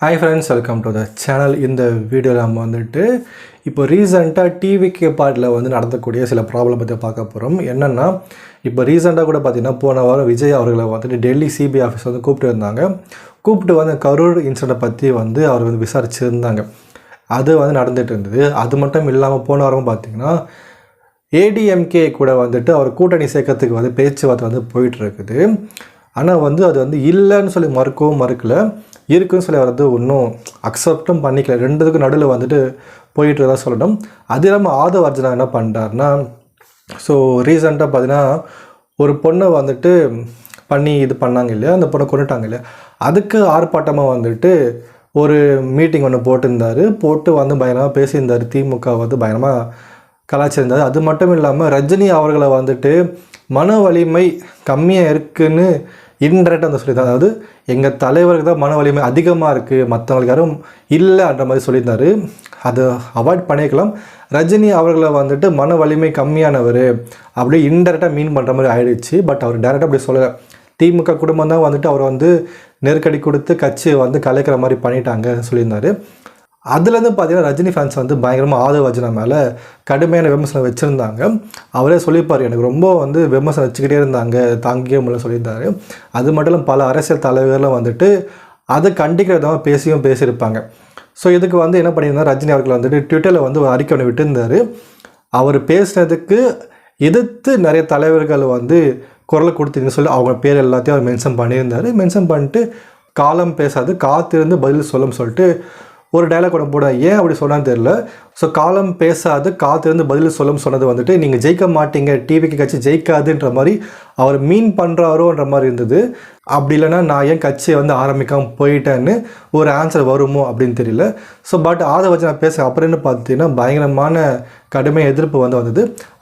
Hi friends, welcome to the channel. இந்த வீடியோவில் நம்ம வந்துட்டு இப்போ ரீசெண்டாக டிவிகே பார்ட்டில் வந்து நடந்தக்கூடிய சில ப்ராப்ளம் பற்றி பார்க்க போகிறோம். என்னென்னா, இப்போ ரீசெண்டாக கூட பார்த்திங்கன்னா போன வாரம் விஜய் அவர்களை வந்துட்டு டெல்லி சிபிஐ ஆஃபீஸ் வந்து கூப்பிட்டு இருந்தாங்க. கூப்பிட்டு வந்து கரூர் இன்சிடென்ட்டை பற்றி வந்து அவர் வந்து விசாரிச்சுருந்தாங்க. அது வந்து நடந்துகிட்டு இருந்தது. அது மட்டும் இல்லாமல் போன வாரம் பார்த்திங்கன்னா ஏடிஎம்கே கூட வந்துட்டு அவர் கூட்டணி சேர்க்கறதுக்கு வந்து பேச்சுவார்த்தை வந்து போயிட்டுருக்குது. ஆனால் வந்து அது வந்து இல்லைன்னு சொல்லி மறுக்கலை, இருக்குன்னு சொல்லி அவர் வந்து ஒன்றும் அக்செப்டும் பண்ணிக்கல. ரெண்டுத்துக்கும் நடுவில் வந்துட்டு போயிட்டு தான் சொல்லணும். அது இல்லாமல் ஆதவ் அர்ஜுனா என்ன பண்ணுறாருனா, ஸோ ரீசெண்டாக பார்த்தீங்கன்னா ஒரு பொண்ணை வந்துட்டு பண்ணி இது பண்ணாங்க இல்லையா, அந்த பொண்ணை கொண்டுட்டாங்க இல்லையா, அதுக்கு ஆர்ப்பாட்டமாக வந்துட்டு ஒரு மீட்டிங் ஒன்று போட்டு வந்து பயங்கரமாக பேசியிருந்தார். திமுக வந்து பயங்கரமாக கலாச்சிருந்தார். அது மட்டும் இல்லாமல் ரஜினி அவர்களை வந்துட்டு மன வலிமை கம்மியாக இருக்குன்னு இன்டெரக்டாக வந்து சொல்லியிருந்தார். அதாவது எங்கள் தலைவருக்கு தான் மன வலிமை அதிகமாக இருக்குது, மற்றவங்களுக்கு யாரும் இல்லைன்ற மாதிரி சொல்லியிருந்தார். அதை அவாய்ட் பண்ணிக்கலாம். ரஜினி அவர்களை வந்துட்டு மன வலிமை கம்மியானவர் அப்படியே இன்டெரக்டாக மீன் பண்ணுற மாதிரி ஆயிடுச்சு. பட் அவர் டேரெக்டாக அப்படி சொல்லலை. திமுக குடும்பம் தான் வந்துட்டு அவர் வந்து நெருக்கடி கொடுத்து கட்சியை வந்து கலைக்கிற மாதிரி பண்ணிட்டாங்க சொல்லியிருந்தார். அதுலேருந்து பார்த்தீங்கன்னா ரஜினி ஃபேன்ஸ் வந்து பயங்கரமாக ஆதவ் அர்ஜுனா மேலே கடுமையான விமர்சனம் வச்சுருந்தாங்க. அவரே சொல்லியிருப்பார், எனக்கு ரொம்ப வந்து விமர்சனம் வச்சுக்கிட்டே இருந்தாங்க, தாங்கியே முடியல சொல்லியிருந்தார். அது மட்டும் இல்லாமல் பல அரசியல் தலைவர்களும் வந்துட்டு அதை கண்டிக்கிறதாக பேசியிருப்பாங்க. ஸோ இதுக்கு வந்து என்ன பண்ணியிருந்தார், ரஜினி அவர்கள் வந்துட்டு ட்விட்டரில் வந்து ஒரு அறிக்கை ஒன்று விட்டுருந்தார். அவர் பேசினதுக்கு எதிர்த்து நிறைய தலைவர்கள் வந்து குரல் கொடுத்தீங்கன்னு சொல்லி அவங்க பேர் எல்லாத்தையும் அவர் மென்ஷன் பண்ணியிருந்தார். மென்ஷன் பண்ணிட்டு காலம் பேசாது காத்திருந்து பதில் சொல்லும்னு சொல்லிட்டு ஒரு டைலாக் ஒன்று போட. ஏன் அப்படி சொன்னான்னு தெரியல. ஸோ காலம் பேசாது காத்திருந்து பதில் சொல்லும் சொன்னது வந்துட்டு நீங்கள் ஜெயிக்க மாட்டீங்க, டிவிக்கு கட்சி ஜெயிக்காதுன்ற மாதிரி அவர் மீன் பண்ணுறாரோன்ற மாதிரி இருந்தது. அப்படி இல்லைனா நான் ஏன் கட்சியை வந்து ஆரம்பிக்காமல் போயிட்டேன்னு ஒரு ஆன்சர் வருமோ அப்படின்னு தெரியல. ஸோ பட் ஆதவ் அர்ஜுனா பேச அப்புறம்னு பார்த்தீங்கன்னா பயங்கரமான கடுமை எதிர்ப்பு வந்தது.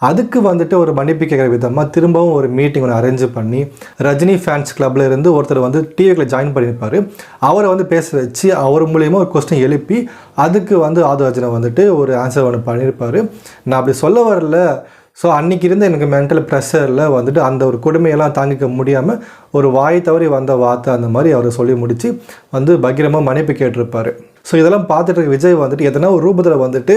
அதுக்கு வந்துட்டு ஒரு மன்னிப்பு கேட்குற விதமாக திரும்பவும் ஒரு மீட்டிங் ஒன்று அரேஞ்ச் பண்ணி ரஜினி ஃபேன்ஸ் கிளப்பில் இருந்து ஒருத்தர் வந்து டிவிக்கில் ஜாயின் பண்ணியிருப்பார். அவரை வந்து பேச வச்சு அவர் மூலியமாக ஒரு கொஸ்டின் எழுப்பி அதுக்கு வந்து ஆதவ் அர்ஜுனா வந்துட்டு ஒரு ஆன்சர் ஒன்று பண்ணியிருப்பார். நான் அப்படி சொல்ல வரல. ஸோ அன்றைக்கி இருந்த எனக்கு மென்டல் ப்ரெஷரில் வந்துட்டு அந்த ஒரு கொடுமையெல்லாம் தாங்கிக்க முடியாமல் ஒரு வாய் தவறி வந்த வார்த்தை அந்த மாதிரி அவர் சொல்லி முடித்து வந்து பகிரமாக மன்னிப்பு கேட்டிருப்பார். ஸோ இதெல்லாம் பார்த்துட்டு இருக்க விஜய் வந்துட்டு எதனா ஒரு ரூபத்தில் வந்துட்டு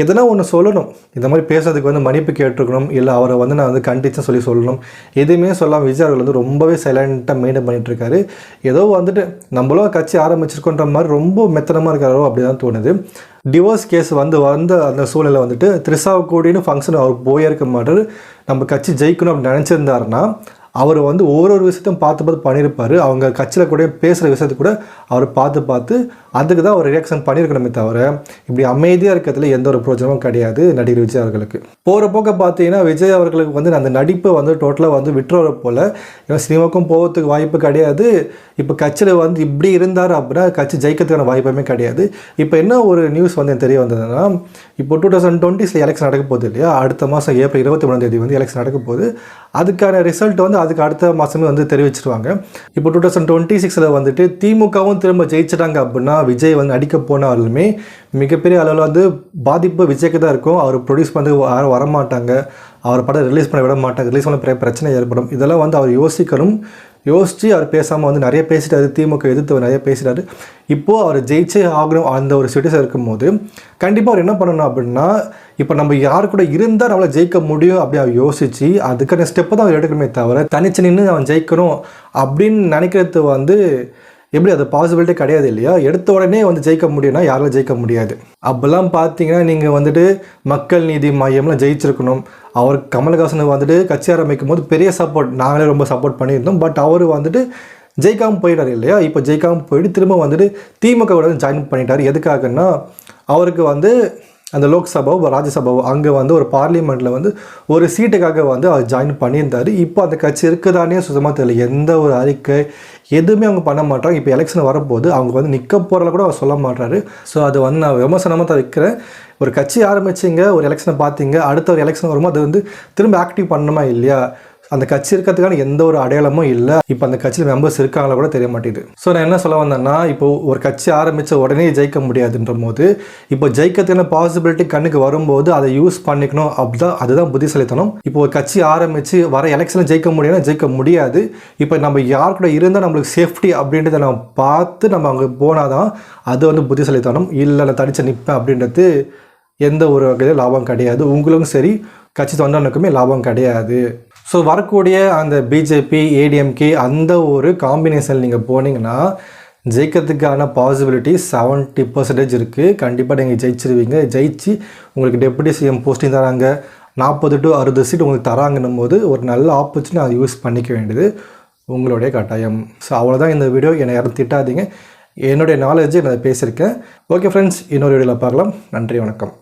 எதனா ஒன்று சொல்லணும். இந்த மாதிரி பேசுறதுக்கு வந்து மன்னிப்பு கேட்டிருக்கணும், இல்லை அவரை வந்து நான் வந்து கண்டிச்சு சொல்லணும். எதுவுமே சொல்லாமல் விஜய் அவர்கள் வந்து ரொம்பவே சைலண்ட்டாக மெயின்டைன் பண்ணிகிட்ருக்காரு. ஏதோ வந்துட்டு நம்மளும் கட்சி ஆரம்பிச்சிருக்கோன்ற மாதிரி ரொம்ப மெத்தனமாக இருக்காரோ அப்படி தான் தோணுது. டிவோர்ஸ் கேஸ் வந்த அந்த சூழ்நிலை வந்துட்டு த்ரிஷாவை கூடின்னு ஃபங்க்ஷன் அவர் போயிருக்க மாட்டார். நம்ம கட்சி ஜெயிக்கணும் அப்படின்னு நினச்சிருந்தாருன்னா அவர் வந்து ஒவ்வொரு விஷயத்தையும் பார்த்து பண்ணியிருப்பார். அவங்க கட்சியில் கூட பேசுகிற விஷயத்தை கூட அவர் பார்த்து அதுக்கு தான் அவர் ரியாக்ஷன் பண்ணியிருக்கணுமே தவிர இப்படி அமைதியாக இருக்கிறதுல எந்த ஒரு பிரோஜனமும் கிடையாது நடிகர் விஜய் அவர்களுக்கு. போகிற போக்க பார்த்தீங்கன்னா விஜய் அவர்களுக்கு வந்து அந்த நடிப்பை வந்து டோட்டலாக வந்து விட்டுற போல். ஏன்னா சினிமாவுக்கும் போகிறதுக்கு வாய்ப்பு கிடையாது. இப்போ கட்சியில் வந்து இப்படி இருந்தார் அப்படின்னா கட்சி ஜெயிக்கிறதுக்கான வாய்ப்புமே கிடையாது. இப்போ என்ன ஒரு நியூஸ் வந்து தெரிய வந்ததுன்னா, இப்போ 2020 எலெக்ஷன் நடக்க போகுது இல்லையா, அடுத்த மாதம் ஏப்ரல் 23 வந்து எலெக்ஷன் நடக்க போகுது. அதுக்கான ரிசல்ட் வந்து அதுக்கு அடுத்த மாதமே வந்து தெரிவிச்சிருவாங்க. இப்போ 2026 வந்துட்டு திமுகவும் திரும்ப ஜெயிச்சிட்டாங்க அப்படின்னா விஜய் வந்து நடிக்க போனாலுமே மிகப்பெரிய அளவில் வந்து பாதிப்பு விஜய்க்கு தான் இருக்கும். அவர் ப்ரொடியூஸ் பண்ணி யாரும் வரமாட்டாங்க, அவர் படம் ரிலீஸ் பண்ண விட மாட்டாங்க, ரிலீஸ் பண்ண பிரச்சனை ஏற்படும். இதெல்லாம் வந்து அவர் யோசித்து அவர் பேசாமல் வந்து நிறைய பேசிட்டாரு, திமுக எதிர்த்து நிறைய பேசிட்டாரு. இப்போது அவர் ஜெயிச்சே ஆகணும் அந்த ஒரு சிட்டிசன் இருக்கும்போது கண்டிப்பாக அவர் என்ன பண்ணணும் அப்படின்னா, இப்போ நம்ம யார் கூட இருந்தால் நம்மளை ஜெயிக்க முடியும் அப்படி அவர் யோசித்து அதுக்கான ஸ்டெப்பை தான் அவர் எடுக்கணுமே தவிர தனிச்சு நின்று அவன் ஜெயிக்கணும் அப்படின்னு நினைக்கிறது வந்து எப்படி அது பாசிபிலிட்டி கிடையாது இல்லையா. எடுத்த உடனே வந்து ஜெயிக்க முடியும்னா யாராலும் ஜெயிக்க முடியாது. அப்போல்லாம் பார்த்தீங்கன்னா நீங்கள் வந்துட்டு மக்கள் நீதி மையம்லாம் ஜெயிச்சிருக்கணும். அவர் கமலஹாசனுக்கு வந்துட்டு கட்சி ஆரம்பிக்கும் போது பெரிய சப்போர்ட், நாங்களே ரொம்ப சப்போர்ட் பண்ணியிருந்தோம். பட் அவர் வந்துட்டு ஜெயிக்காமல் போயிட்டார் இல்லையா. இப்போ ஜெயிக்காமல் போயிட்டு திரும்ப வந்துட்டு திமுக கூட ஜாயின் பண்ணிட்டார். எதுக்காகன்னா அவருக்கு வந்து அந்த லோக்சபாவோ ராஜ்யசபாவோ அங்கே வந்து ஒரு பார்லிமெண்ட்டில் வந்து ஒரு சீட்டுக்காக வந்து அவர் ஜாயின் பண்ணியிருந்தார். இப்போ அந்த கட்சி இருக்குதானே சுத்தமாக தெரியல. எந்த ஒரு அறிக்கை எதுவுமே அவங்க பண்ண மாட்டாங்க. இப்போ எலெக்ஷன் வரப்போது அவங்க வந்து நிற்க போகிறத கூட அவர் சொல்ல மாட்டாரு. ஸோ அது வந்து நான் விமர்சனமாக தான் வைக்கிறேன். ஒரு கட்சி ஆரம்பிச்சிங்க, ஒரு எலெக்ஷனை பார்த்தீங்க, அடுத்த ஒரு எலெக்ஷன் வரும்போது அது வந்து திரும்ப ஆக்டிவ் பண்ணணுமா இல்லையா. அந்த கட்சி இருக்கிறதுக்கான எந்த ஒரு அடையாளமும் இல்லை. இப்போ அந்த கட்சியில் மெம்பர்ஸ் இருக்காங்களா கூட தெரிய மாட்டேங்குது. ஸோ நான் என்ன சொல்ல வந்தேன்னா, இப்போ ஒரு கட்சி ஆரம்பித்த உடனே ஜெயிக்க முடியாதுன்ற போது இப்போ ஜெயிக்கிறதுக்கான பாசிபிலிட்டி கண்ணுக்கு வரும்போது அதை யூஸ் பண்ணிக்கணும். அதுதான் புத்திசாலித்தனம். இப்போ ஒரு கட்சி ஆரம்பித்து வர எலெக்ஷனில் ஜெயிக்க முடியும்னா ஜெயிக்க முடியாது. இப்போ நம்ம யார் கூட இருந்தால் நம்மளுக்கு சேஃப்டி அப்படின்றத நம்ம பார்த்து நம்ம அங்கே போனால் தான் அது வந்து புத்திசாலித்தனம். இல்லை நான் தனிச்சு நிற்பேன் அப்படின்றது எந்த ஒரு வகையிலும் லாபம் கிடையாது. உங்களுக்கும் சரி கட்சி தொண்டனுக்குமே லாபம் கிடையாது. ஸோ வரக்கூடிய அந்த பிஜேபி ஏடிஎம்கே அந்த ஒரு காம்பினேஷன் நீங்கள் போனீங்கன்னா ஜெயிக்கிறதுக்கான பாசிபிலிட்டி 70% இருக்குது. கண்டிப்பாக நீங்கள் ஜெயிச்சிருவீங்க. ஜெயிச்சு உங்களுக்கு டெப்யூட்டி சிஎம் போஸ்டிங் தராங்க, 40 to 60 சீட் உங்களுக்கு தராங்கன்னும் போது ஒரு நல்ல ஆப்பர்ச்சுனிட்டி அதை யூஸ் பண்ணிக்க வேண்டியது உங்களுடைய கட்டாயம். ஸோ அவ்வளோதான் இந்த வீடியோ. என்னை யாரும் திட்டாதீங்க, என்னுடைய நாலேஜை நான் பேசியிருக்கேன். ஓகே ஃப்ரெண்ட்ஸ், இன்னொரு வீடியோவில் பார்க்கலாம். நன்றி, வணக்கம்.